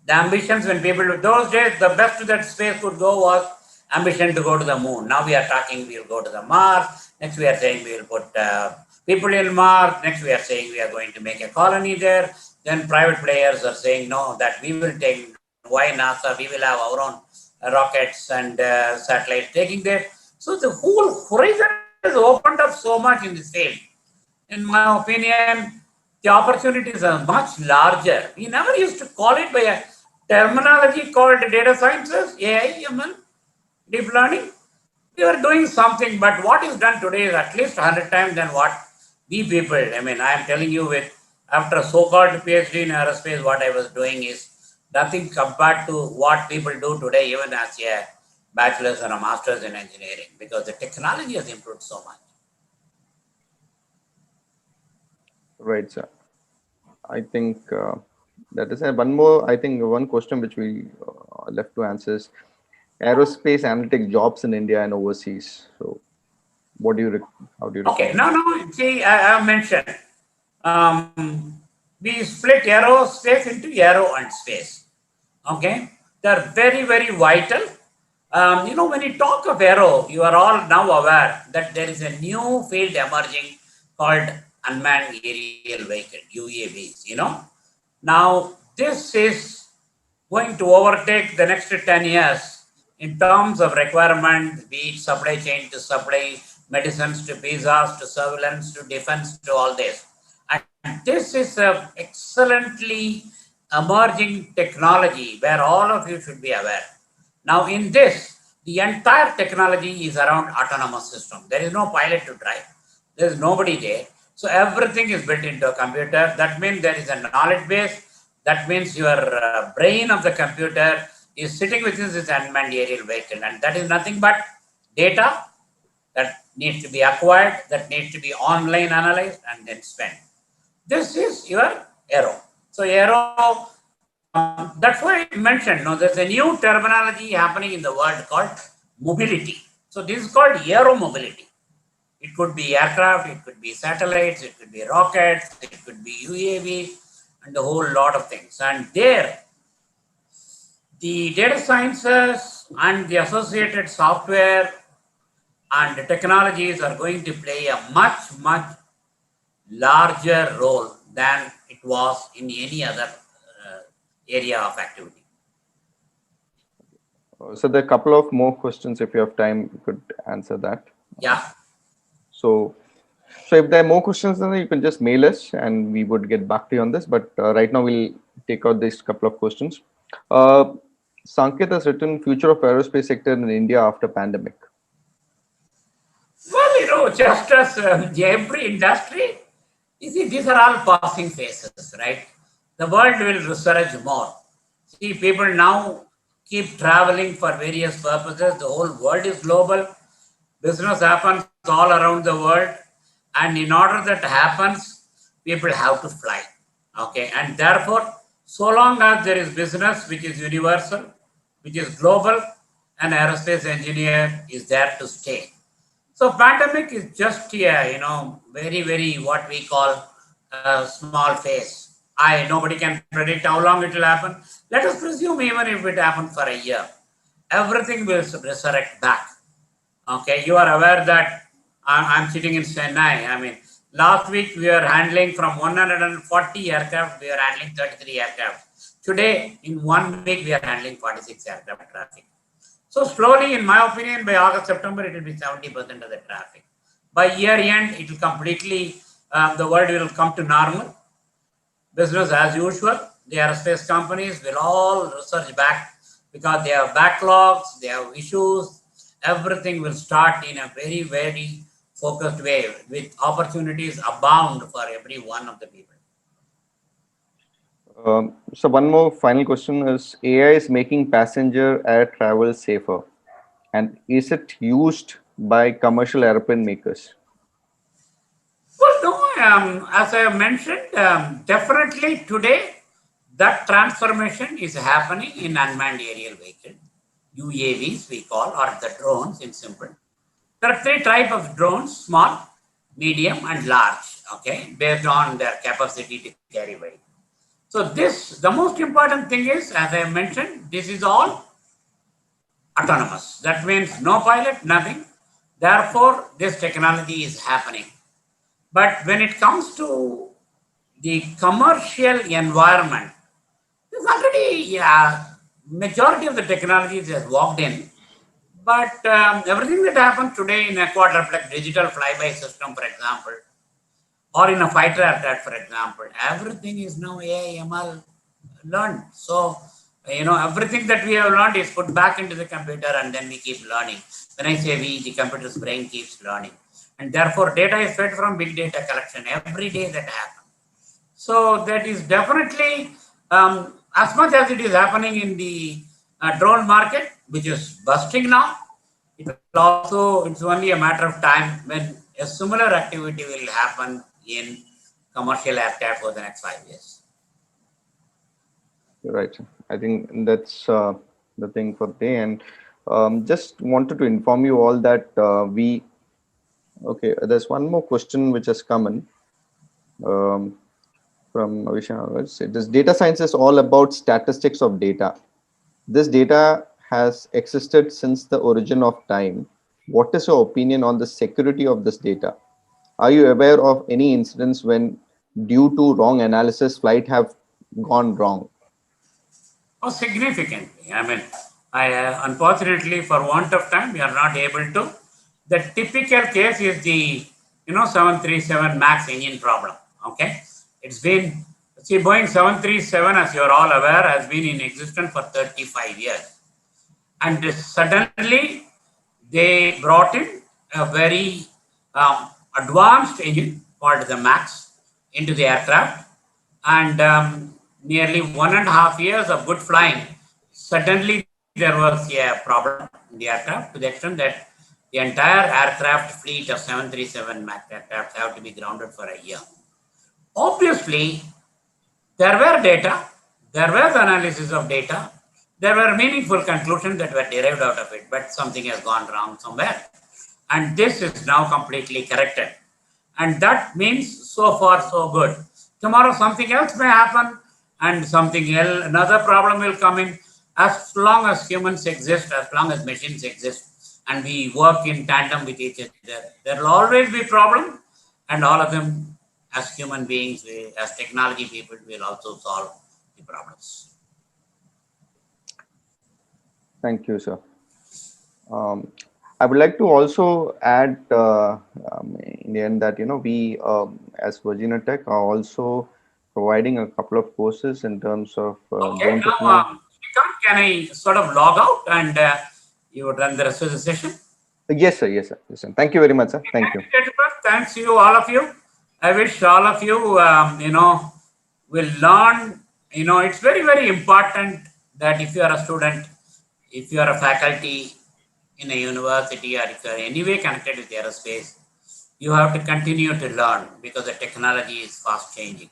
Speaker 2: The ambitions when people, those days, the best that space could go was ambition to go to the moon. Now we are talking, we will go to the Mars. Next we are saying we will put people in Mars. Next we are saying we are going to make a colony there. Then private players are saying, no, that we will take, why NASA? We will have our own rockets and satellites taking there. So the whole horizon has opened up so much in this field. In my opinion, the opportunities are much larger. We never used to call it by a terminology called data sciences, AI, ML, deep learning. We are doing something, but what is done today is at least 100 times than what we people, I mean, I am telling you with, after a so-called PhD in aerospace, what I was doing is nothing compared to what people do today, even as a bachelor's or a master's in engineering, because the technology has improved so much.
Speaker 1: Right, sir. I think that is one more. I think one question which we left to answer is aerospace analytic jobs in India and overseas. So, what do you? How do you?
Speaker 2: Okay, no. See, I have mentioned we split aerospace into aero and space. Okay, they are very, very vital. When you talk of aero, you are all now aware that there is a new field emerging called unmanned aerial vehicle (UAVs). Now this is going to overtake the next 10 years in terms of requirement, be it supply chain to supply medicines to pizzas to surveillance to defense to all this. And this is an excellently emerging technology where all of you should be aware. Now in this, the entire technology is around autonomous system. There is no pilot to drive. There is nobody there. So everything is built into a computer. That means there is a knowledge base. That means your brain of the computer is sitting within this unmanned aerial vehicle. And that is nothing but data that needs to be acquired, that needs to be online analyzed and then spent. This is your aero. So aero, that's why I mentioned, there's a new terminology happening in the world called mobility. So this is called aero mobility. It could be aircraft, it could be satellites, it could be rockets, it could be UAVs, and a whole lot of things. And there, the data sciences and the associated software and the technologies are going to play a much, much larger role than it was in any other area of activity.
Speaker 1: So there are a couple of more questions. If you have time, you could answer that.
Speaker 2: Yeah.
Speaker 1: So if there are more questions, then you can just mail us and we would get back to you on this. But right now we'll take out these couple of questions. Sanket has written future of aerospace sector in India after pandemic.
Speaker 2: Well, just as every industry, you see, these are all passing phases, right? The world will resurge more. See, people now keep traveling for various purposes. The whole world is global. Business happens all around the world. And in order that happens, people have to fly. Okay. And therefore, so long as there is business which is universal, which is global, an aerospace engineer is there to stay. So pandemic is just very, very what we call a small phase. Nobody can predict how long it will happen. Let us presume even if it happens for a year, everything will resurrect back. Okay, you are aware that I'm sitting in Chennai. I mean, last week we were handling from 140 aircraft, we are handling 33 aircraft. Today, in 1 week, we are handling 46 aircraft traffic. So slowly, in my opinion, by August, September, it will be 70% of the traffic. By year end, it will completely, the world will come to normal. Business as usual. The aerospace companies will all resurge back because they have backlogs, they have issues. Everything will start in a very, very focused way with opportunities abound for every one of the people.
Speaker 1: So one more final question is, AI is making passenger air travel safer, and is it used by commercial airplane makers?
Speaker 2: Well, no, as I have mentioned, definitely today that transformation is happening in unmanned aerial vehicle, UAVs we call, or the drones in simple. There are 3 types of drones: small, medium, and large. Okay, based on their capacity to carry weight. So the most important thing is, as I mentioned, this is all autonomous. That means no pilot, nothing. Therefore, this technology is happening. But when it comes to the commercial environment, there's already majority of the technologies has walked in. But everything that happens today in a quadruplex digital flyby system, for example, or in a fighter aircraft, for example, everything is now AI, ML learned. So everything that we have learned is put back into the computer and then we keep learning. When I say we, the computer's brain keeps learning. And therefore, data is fed from big data collection every day that happens. So that is definitely, as much as it is happening in the drone market, which is busting now, it's only a matter of time when a similar activity will happen in commercial aircraft for the next 5 years.
Speaker 1: Right. I think that's the thing for today. And just wanted to inform you all that there's one more question which has come in from Vishal. It is data science is all about statistics of data. This data has existed since the origin of time. What is your opinion on the security of this data? Are you aware of any incidents when, due to wrong analysis, flight have gone wrong?
Speaker 2: Oh, significantly. I mean, unfortunately, for want of time, we are not able to. The typical case is the 737 MAX engine problem. Okay, it's been Boeing 737, as you are all aware, has been in existence for 35 years, and suddenly they brought in a very advanced engine called the MAX into the aircraft, and nearly 1.5 years of good flying, suddenly there was a problem in the aircraft to the extent that the entire aircraft fleet of 737 MAX aircraft have to be grounded for a year. Obviously, there were data, there was analysis of data, there were meaningful conclusions that were derived out of it, but something has gone wrong somewhere. And this is now completely corrected. And that means so far so good. Tomorrow something else may happen and something else, another problem will come in. As long as humans exist, as long as machines exist, and we work in tandem with each other, there will always be problems, and all of them, as human beings, as technology people, will also solve the problems.
Speaker 1: Thank you, sir. I would like to also add in the end that we as Virginia Tech are also providing a couple of courses in terms of
Speaker 2: okay, now can I sort of log out and you would run the rest of the session?
Speaker 1: Yes, sir. Yes, sir. Yes, sir. Thank you very much, sir. Thank you.
Speaker 2: Thanks to you, all of you. I wish all of you, will learn. It's very, very important that if you are a student, if you are a faculty in a university, or if you are anyway connected with aerospace, you have to continue to learn because the technology is fast changing.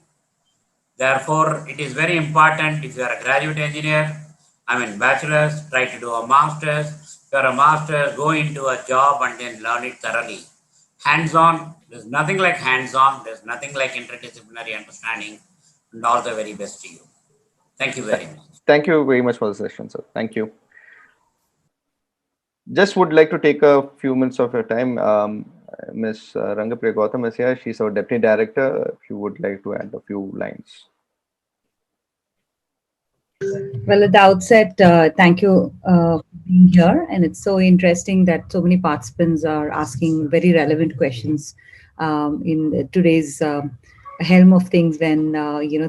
Speaker 2: Therefore, it is very important if you are a graduate engineer, bachelor's, try to do a master's. If you are a master's, go into a job and then learn it thoroughly. Hands-on, there's nothing like hands-on, there's nothing like interdisciplinary understanding, and all the very best to you. Thank you very much.
Speaker 1: Thank you very much for the session, sir. Thank you. Just would like to take a few minutes of your time. Ms. Rangapriya Gautam is here. She's our Deputy Director. If you would like to add a few lines.
Speaker 5: Well, at the outset, thank you for being here. And it's so interesting that so many participants are asking very relevant questions in today's helm of things when,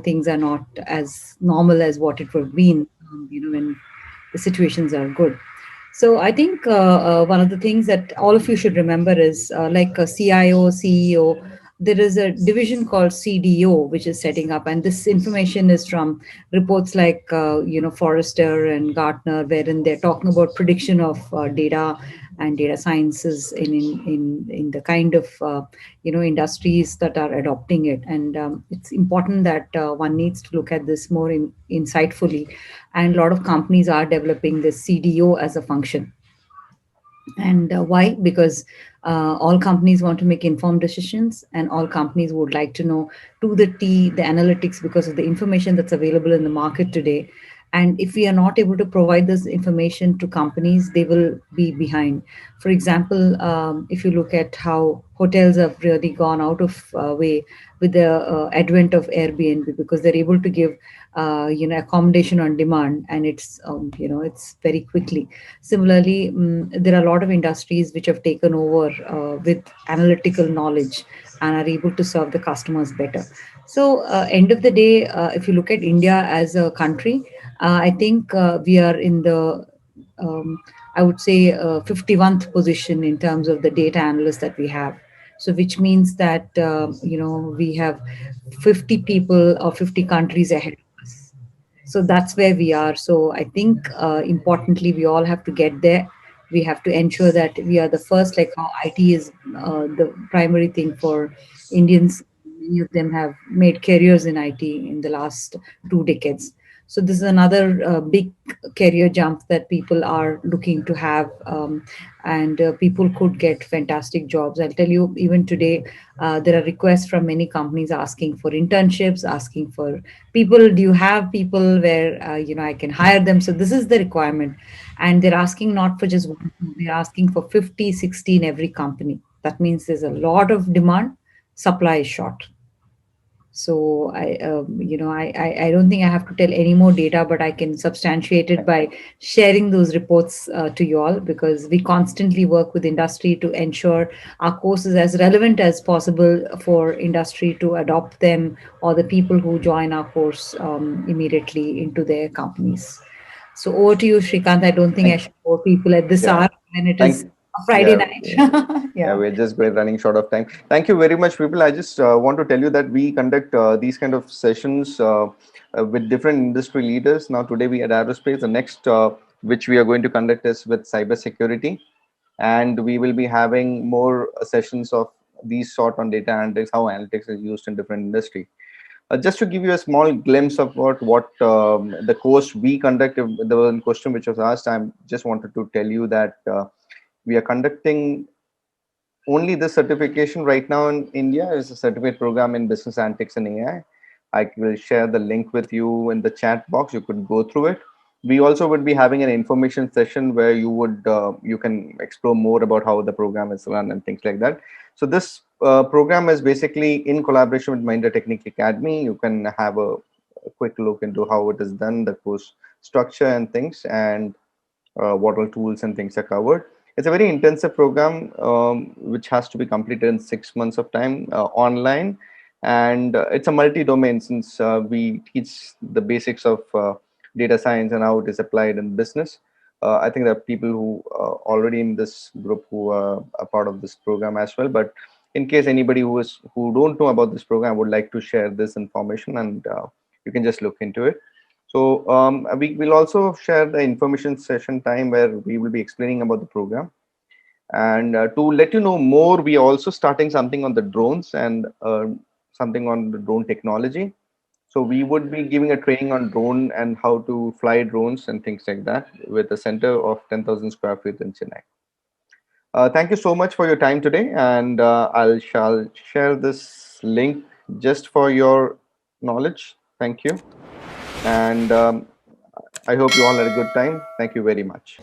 Speaker 5: things are not as normal as what it would have been, when the situations are good. So I think one of the things that all of you should remember is like a CIO, CEO, there is a division called CDO, which is setting up. And this information is from reports like, Forrester and Gartner, wherein they're talking about prediction of data and data sciences in the kind of, industries that are adopting it. And it's important that one needs to look at this more insightfully. And a lot of companies are developing this CDO as a function. And why? Because all companies want to make informed decisions, and all companies would like to know to the T the analytics because of the information that's available in the market today. And if we are not able to provide this information to companies, they will be behind. For example, if you look at how hotels have really gone out of way with the advent of Airbnb, because they're able to give accommodation on demand, and it's it's very quickly. Similarly, there are a lot of industries which have taken over with analytical knowledge and are able to serve the customers better. So end of the day, if you look at India as a country, I think we are in the, I would say, 51st position in terms of the data analysts that we have. So, which means that, we have 50 people or 50 countries ahead of us. So that's where we are. So I think importantly, we all have to get there. We have to ensure that we are the first, like how IT is the primary thing for Indians. Many of them have made careers in IT in the last 2 decades. So this is another big career jump that people are looking to have, and people could get fantastic jobs. I'll tell you, even today, there are requests from many companies asking for internships, asking for people. Do you have people where I can hire them? So this is the requirement, and they're asking not for just one, they're asking for 50, 60 in every company. That means there's a lot of demand, supply is short. So I don't think I have to tell any more data, but I can substantiate it by sharing those reports to you all, because we constantly work with industry to ensure our course is as relevant as possible for industry to adopt them, or the people who join our course immediately into their companies. So over to you, Shrikant. I don't think I
Speaker 1: Thank,
Speaker 5: should bore people at this
Speaker 1: yeah,
Speaker 5: hour when it is
Speaker 1: thank,
Speaker 5: a Friday
Speaker 1: yeah,
Speaker 5: night.
Speaker 1: yeah,
Speaker 5: Yeah.
Speaker 1: we're just going running short of time. Thank you very much, people. I just want to tell you that we conduct these kind of sessions with different industry leaders. Now, today we at Aerospace. The next, which we are going to conduct, is with cybersecurity, and we will be having more sessions of these sort on data analytics, how analytics is used in different industry. Just to give you a small glimpse of what the course we conduct, if there was a question which was asked, I just wanted to tell you that we are conducting only this certification right now in India is a certificate program in business analytics and AI. I will share the link with you in the chat box. You could go through it. We also would be having an information session where you can explore more about how the program is run and things like that. So this program is basically in collaboration with Mahindra Technical Academy. You can have a quick look into how it is done, the course structure and things, and what all tools and things are covered. It's a very intensive program which has to be completed in 6 months of time online, and it's a multi-domain since we teach the basics of data science and how it is applied in business. I think there are people who already in this group who are a part of this program as well. But in case anybody who don't know about this program would like to share this information, and you can just look into it. So we will also share the information session time where we will be explaining about the program. And to let you know more, we are also starting something on the drones and something on the drone technology. So we would be giving a training on drone and how to fly drones and things like that with a center of 10,000 square feet in Chennai. Thank you so much for your time today, and shall share this link just for your knowledge. Thank you. And I hope you all had a good time. Thank you very much.